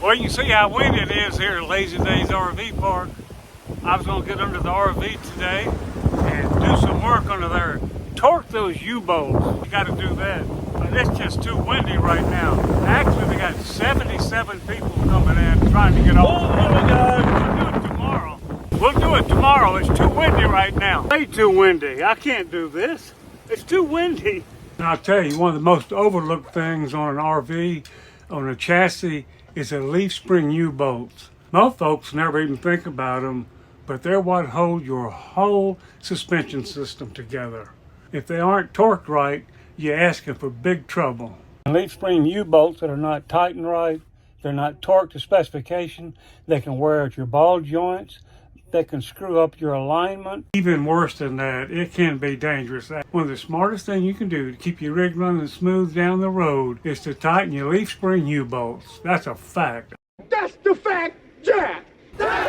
Well, you can see how windy it is here at Lazy Days RV Park. I was going to get under the RV today and do some work under there. Torque those U-bolts. You got to do that. But it's just too windy right now. Actually, we got 77 people coming in trying to get off. We'll do it tomorrow. We'll do it tomorrow. It's too windy right now. Way too windy. I can't do this. It's too windy. And I'll tell you, one of the most overlooked things on an RV, on a chassis, is the leaf spring U-bolts. Most folks never even think about them, but they're what hold your whole suspension system together. If they aren't torqued right, you're asking for big trouble. Leaf spring U-bolts that are not tightened right, they're not torqued to specification, they can wear out your ball joints, they can screw up your alignment. Even worse than that, it can be dangerous. One of the smartest things you can do to keep your rig running smooth down the road is to tighten your leaf spring U-bolts. That's a fact. That's the fact, Jack!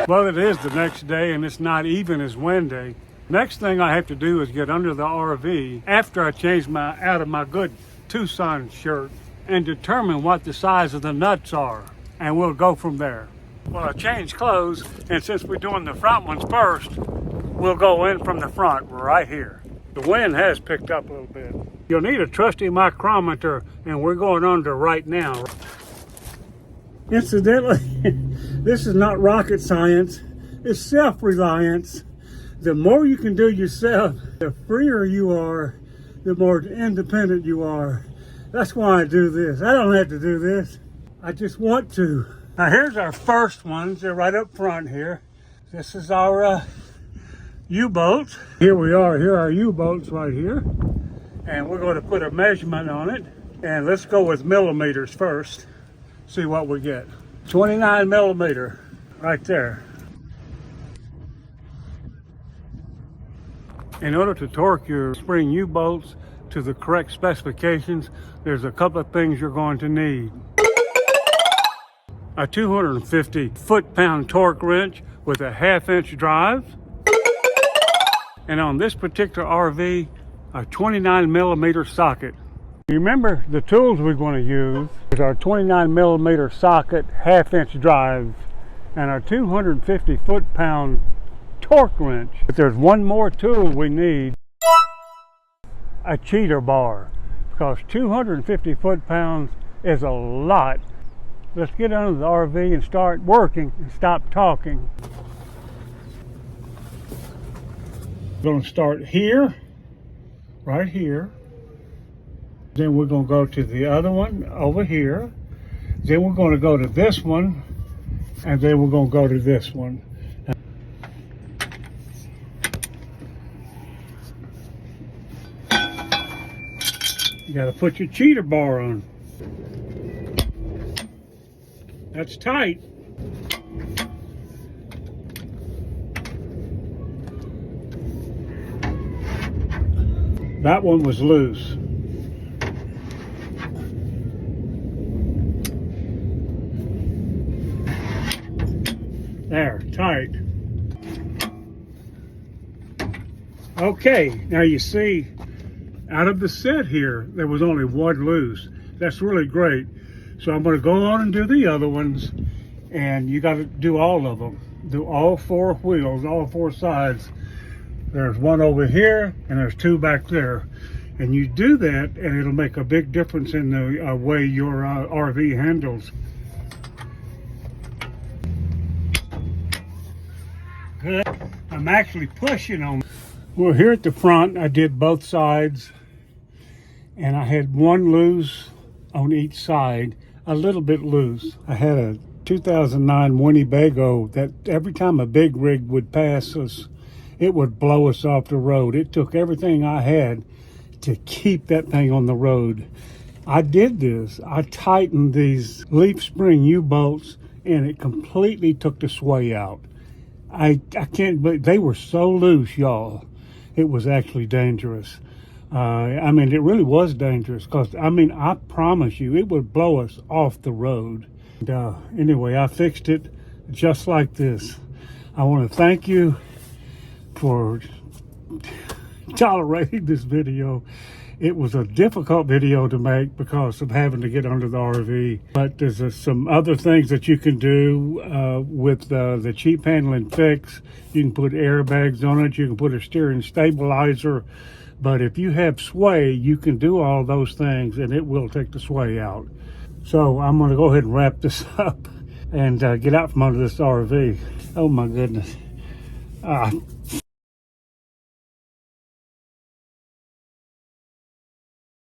Well, it is the next day and it's not even as windy. Next thing I have to do is get under the RV after I change out of my good Tucson shirt and determine what the size of the nuts are. And we'll go from there. Well, I changed clothes, and since we're doing the front ones first, we'll go in from the front right here. The wind has picked up a little bit. You'll need a trusty micrometer, and we're going under right now. Incidentally, this is not rocket science, it's self-reliance. The more you can do yourself, the freer you are, the more independent you are. That's why I do this. I don't have to do this. I just want to. Now here's our first ones. They're right up front here. This is our U-bolts. Here we are. Here are our U-bolts right here. And we're going to put a measurement on it. And let's go with millimeters first. See what we get. 29 millimeter right there. In order to torque your spring U-bolts to the correct specifications, there's a couple of things you're going to need. A 250 foot-pound torque wrench with a 1/2-inch drive. And on this particular RV, a 29 millimeter socket. Remember, the tools we're going to use is our 29 millimeter socket 1/2-inch drive and our 250 foot-pound torque wrench. But there's one more tool we need, a cheater bar, because 250 foot-pounds is a lot. Let's get under the RV and start working and stop talking. We're going to start here, right here. Then we're going to go to the other one over here. Then we're going to go to this one, and then we're going to go to this one. You got to put your cheater bar on. That's tight. That one was loose. There, tight. Okay, now you see, out of the set here, there was only one loose. That's really great. So I'm going to go on and do the other ones, and you got to do all of them. Do all 4 wheels, all 4 sides. There's one over here, and there's 2 back there. And you do that, and it'll make a big difference in the way your RV handles. Good. I'm actually pushing on. Well, here at the front, I did both sides, and I had one loose on each side. A little bit loose. I had a 2009 Winnebago that every time a big rig would pass us, it would blow us off the road. It took everything I had to keep that thing on the road. I did this. I tightened these leaf spring U-bolts and it completely took the sway out. I can't believe they were so loose, y'all. It was actually dangerous. I mean, it really was dangerous because, I mean, I promise you, it would blow us off the road. And, anyway, I fixed it just like this. I want to thank you for tolerating this video. It was a difficult video to make because of having to get under the RV. But there's some other things that you can do with the cheap handling fix. You can put airbags on it. You can put a steering stabilizer. But if you have sway, you can do all those things and it will take the sway out. So I'm going to go ahead and wrap this up and get out from under this RV. Oh my goodness.